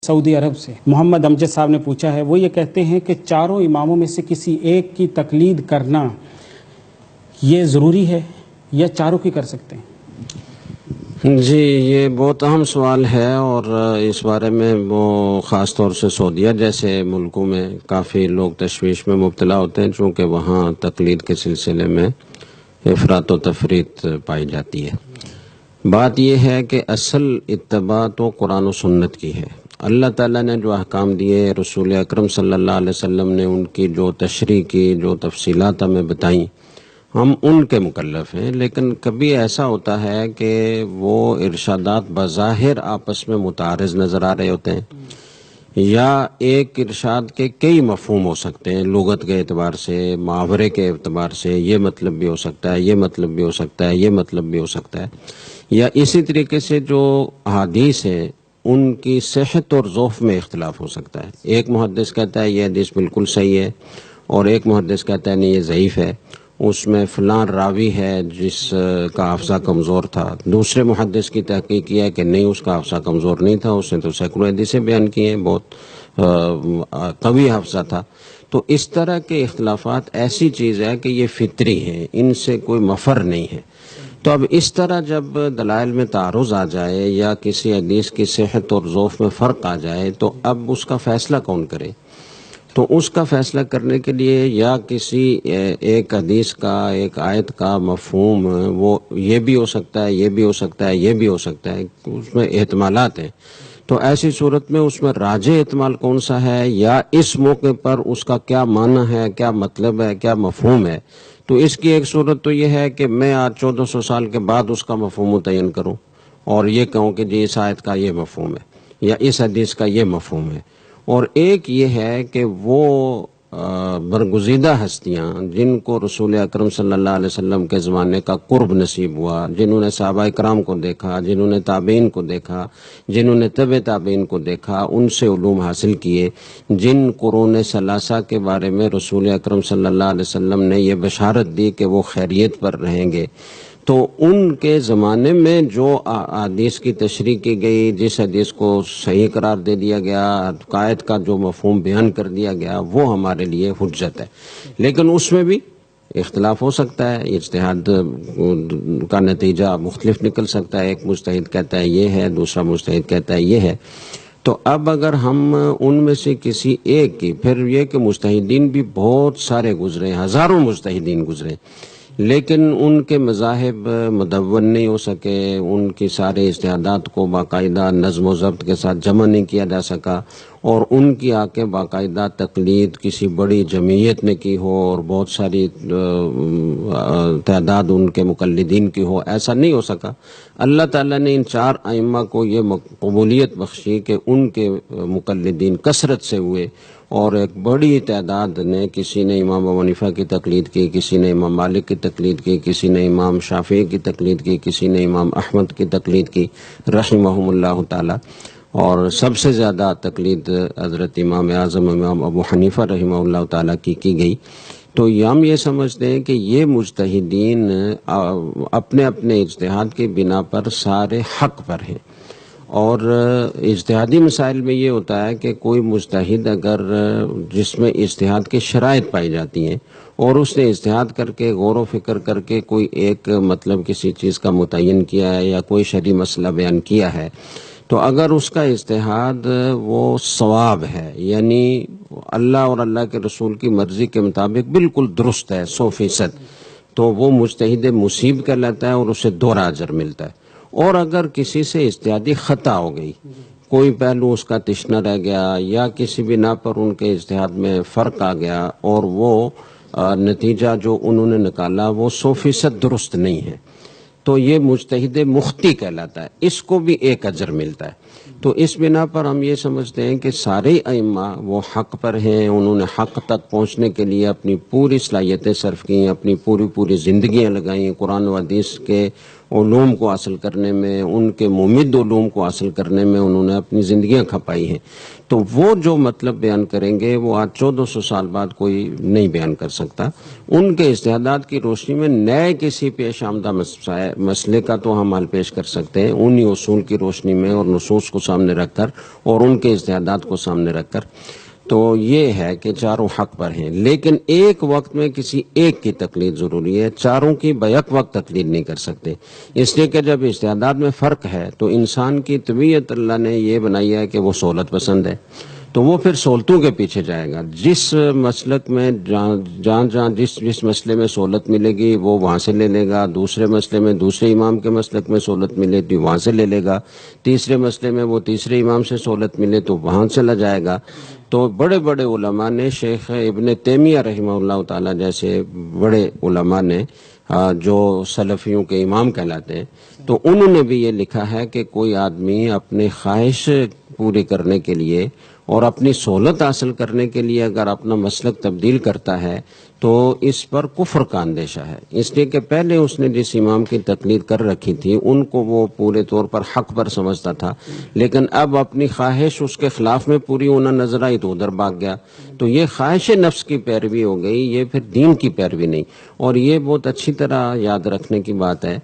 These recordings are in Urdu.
سعودی عرب سے محمد امجد صاحب نے پوچھا ہے، وہ یہ کہتے ہیں کہ چاروں اماموں میں سے کسی ایک کی تقلید کرنا یہ ضروری ہے یا چاروں کی کر سکتے ہیں؟ جی، یہ بہت اہم سوال ہے اور اس بارے میں وہ خاص طور سے سعودیہ جیسے ملکوں میں کافی لوگ تشویش میں مبتلا ہوتے ہیں، چونکہ وہاں تقلید کے سلسلے میں افراط و تفریط پائی جاتی ہے۔ بات یہ ہے کہ اصل اتباع تو قرآن و سنت کی ہے۔ اللہ تعالیٰ نے جو احکام دیے، رسول اکرم صلی اللہ علیہ وسلم نے ان کی جو تشریح کی، جو تفصیلات ہمیں بتائیں، ہم ان کے مکلف ہیں۔ لیکن کبھی ایسا ہوتا ہے کہ وہ ارشادات بظاہر آپس میں متعارض نظر آ رہے ہوتے ہیں، یا ایک ارشاد کے کئی مفہوم ہو سکتے ہیں، لغت کے اعتبار سے، محاورے کے اعتبار سے، یہ مطلب بھی ہو سکتا ہے، یہ مطلب بھی ہو سکتا ہے، یہ مطلب بھی ہو سکتا ہے، یا اسی طریقے سے جو احادیث ہیں ان کی صحت اور ضعف میں اختلاف ہو سکتا ہے۔ ایک محدث کہتا ہے یہ حدیث بالکل صحیح ہے، اور ایک محدث کہتا ہے نہیں یہ ضعیف ہے، اس میں فلاں راوی ہے جس کا حافظہ کمزور تھا، دوسرے محدث کی تحقیق کیا ہے کہ نہیں اس کا حافظہ کمزور نہیں تھا، اس نے تو سینکڑوں حدیثیں بیان کی ہیں، بہت قوی حافظہ تھا۔ تو اس طرح کے اختلافات ایسی چیز ہے کہ یہ فطری ہیں، ان سے کوئی مفر نہیں ہے۔ تو اب اس طرح جب دلائل میں تعارض آ جائے یا کسی حدیث کی صحت اور ضعف میں فرق آ جائے تو اب اس کا فیصلہ کون کرے؟ تو اس کا فیصلہ کرنے کے لیے یا کسی ایک حدیث کا، ایک آیت کا مفہوم وہ یہ بھی ہو سکتا ہے، یہ بھی ہو سکتا ہے، یہ بھی ہو سکتا ہے، اس میں احتمالات ہیں۔ تو ایسی صورت میں اس میں راجح احتمال کون سا ہے، یا اس موقع پر اس کا کیا معنی ہے، کیا مطلب ہے، کیا مفہوم ہے؟ تو اس کی ایک صورت تو یہ ہے کہ میں آج 1400 سال کے بعد اس کا مفہوم متعین کروں اور یہ کہوں کہ جی اس آیت کا یہ مفہوم ہے یا اس حدیث کا یہ مفہوم ہے۔ اور ایک یہ ہے کہ وہ برگزیدہ ہستیاں جن کو رسول اکرم صلی اللہ علیہ وسلم کے زمانے کا قرب نصیب ہوا، جنہوں نے صحابہ کرام کو دیکھا، جنہوں نے تابعین کو دیکھا، جنہوں نے تبع تابعین کو دیکھا، ان سے علوم حاصل کیے، جن قرون ثلاثہ کے بارے میں رسول اکرم صلی اللہ علیہ وسلم نے یہ بشارت دی کہ وہ خیریت پر رہیں گے، تو ان کے زمانے میں جو حدیث کی تشریح کی گئی، جس حدیث کو صحیح قرار دے دیا گیا، آیت کا جو مفہوم بیان کر دیا گیا، وہ ہمارے لیے حجت ہے۔ لیکن اس میں بھی اختلاف ہو سکتا ہے، اجتہاد کا نتیجہ مختلف نکل سکتا ہے، ایک مجتہد کہتا ہے یہ ہے، دوسرا مجتہد کہتا ہے یہ ہے۔ تو اب اگر ہم ان میں سے کسی ایک کی، پھر یہ کہ مجتہدین بھی بہت سارے گزرے، ہزاروں مجتہدین گزرے، لیکن ان کے مذاہب مدون نہیں ہو سکے، ان کی سارے اجتہادات کو باقاعدہ نظم و ضبط کے ساتھ جمع نہیں کیا جا سکا، اور ان کی آ کے باقاعدہ تقلید کسی بڑی جمعیت نے کی ہو اور بہت ساری تعداد ان کے مقلدین کی ہو، ایسا نہیں ہو سکا۔ اللہ تعالیٰ نے ان چار ائمہ کو یہ قبولیت بخشی کہ ان کے مقلدین کثرت سے ہوئے، اور ایک بڑی تعداد نے، کسی نے امام ابو حنیفہ کی تقلید کی، کسی نے امام مالک کی تقلید کی، کسی نے امام شافعی کی تقلید کی، کسی نے امام احمد کی تقلید کی رحمہم اللہ تعالی، اور سب سے زیادہ تقلید حضرت امام اعظم امام ابو حنیفہ رحمہ اللہ تعالی کی گئی۔ تو ہم یہ سمجھتے ہیں کہ یہ مجتہدین اپنے اپنے اجتہاد کی بنا پر سارے حق پر ہیں، اور اجتہادی مسائل میں یہ ہوتا ہے کہ کوئی مجتہد اگر جس میں اجتہاد کی شرائط پائی جاتی ہیں اور اس نے اجتہاد کر کے غور و فکر کر کے کوئی ایک مطلب کسی چیز کا متعین کیا ہے یا کوئی شرعی مسئلہ بیان کیا ہے، تو اگر اس کا اجتہاد وہ صواب ہے، یعنی اللہ اور اللہ کے رسول کی مرضی کے مطابق بالکل درست ہے 100%، تو وہ مجتہد مصیب کہلاتا ہے اور اسے دوہرا اجر ملتا ہے۔ اور اگر کسی سے اجتہادی خطا ہو گئی، کوئی پہلو اس کا تشنہ رہ گیا یا کسی بنا پر ان کے اجتہاد میں فرق آ گیا اور وہ نتیجہ جو انہوں نے نکالا وہ 100% درست نہیں ہے، تو یہ مجتہد مخطی کہلاتا ہے، اس کو بھی ایک اجر ملتا ہے۔ تو اس بنا پر ہم یہ سمجھتے ہیں کہ سارے ائمہ وہ حق پر ہیں، انہوں نے حق تک پہنچنے کے لیے اپنی پوری صلاحیتیں صرف کی، اپنی پوری زندگیاں لگائیں، قرآن و حدیث کے علوم کو حاصل کرنے میں، ان کے ممد علوم کو حاصل کرنے میں انہوں نے اپنی زندگیاں کھپائی ہیں، تو وہ جو مطلب بیان کریں گے وہ آج 1400 سال بعد کوئی نہیں بیان کر سکتا۔ ان کے اجتہادات کی روشنی میں نئے کسی پیش آمدہ مسئلے کا تو ہم حل پیش کر سکتے ہیں، انہی اصول کی روشنی میں اور نصوص کو سامنے رکھ کر اور ان کے اجتہادات کو سامنے رکھ کر۔ تو یہ ہے کہ چاروں حق پر ہیں، لیکن ایک وقت میں کسی ایک کی تقلید ضروری ہے، چاروں کی بیک وقت تقلید نہیں کر سکتے، اس لیے کہ جب اجتہادات میں فرق ہے تو انسان کی طبیعت اللہ نے یہ بنائی ہے کہ وہ سہولت پسند ہے، تو وہ پھر سہولتوں کے پیچھے جائے گا۔ جس مسلک میں جہاں جس مسئلے میں سہولت ملے گی وہ وہاں سے لے لے گا، دوسرے مسئلے میں دوسرے امام کے مسلک میں سہولت ملے تو وہاں سے لے لے گا، تیسرے مسئلے میں وہ تیسرے امام سے سہولت ملے تو وہاں چلا جائے گا۔ تو بڑے بڑے علماء نے، شیخ ابن تیمیہ رحمہ اللہ تعالی جیسے بڑے علماء نے جو سلفیوں کے امام کہلاتے ہیں، تو انہوں نے بھی یہ لکھا ہے کہ کوئی آدمی اپنی خواہش پوری کرنے کے لیے اور اپنی سہولت حاصل کرنے کے لیے اگر اپنا مسلک تبدیل کرتا ہے تو اس پر کفر کا اندیشہ ہے، اس لیے کہ پہلے اس نے جس امام کی تقلید کر رکھی تھی ان کو وہ پورے طور پر حق پر سمجھتا تھا، لیکن اب اپنی خواہش اس کے خلاف میں پوری ہونا نظر آئی تو ادھر بھاگ گیا، تو یہ خواہش نفس کی پیروی ہو گئی، یہ پھر دین کی پیروی نہیں۔ اور یہ بہت اچھی طرح یاد رکھنے کی بات ہے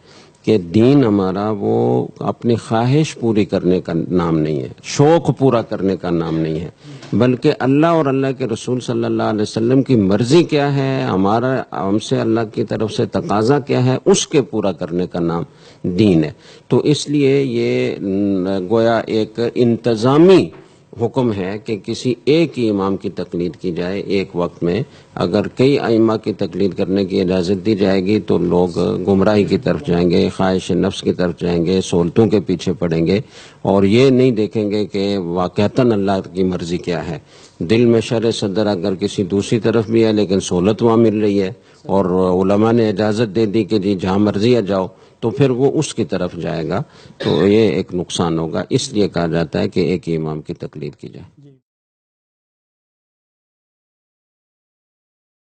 کہ دین ہمارا وہ اپنی خواہش پوری کرنے کا نام نہیں ہے، شوق پورا کرنے کا نام نہیں ہے، بلکہ اللہ اور اللہ کے رسول صلی اللہ علیہ وسلم کی مرضی کیا ہے، ہم سے اللہ کی طرف سے تقاضا کیا ہے، اس کے پورا کرنے کا نام دین ہے۔ تو اس لیے یہ گویا ایک انتظامی حکم ہے کہ کسی ایک ہی امام کی تقلید کی جائے ایک وقت میں۔ اگر کئی ائمہ کی تقلید کرنے کی اجازت دی جائے گی تو لوگ گمراہی کی طرف جائیں گے، خواہش نفس کی طرف جائیں گے، سہولتوں کے پیچھے پڑیں گے، اور یہ نہیں دیکھیں گے کہ واقعتاً اللہ کی مرضی کیا ہے۔ دل میں شرع صدر اگر کسی دوسری طرف بھی ہے لیکن سہولت وہاں مل رہی ہے اور علماء نے اجازت دے دی کہ جی جہاں مرضی ہے جاؤ، تو پھر وہ اس کی طرف جائے گا، تو یہ ایک نقصان ہوگا۔ اس لیے کہا جاتا ہے کہ ایک ہی امام کی تقلید کی جائے۔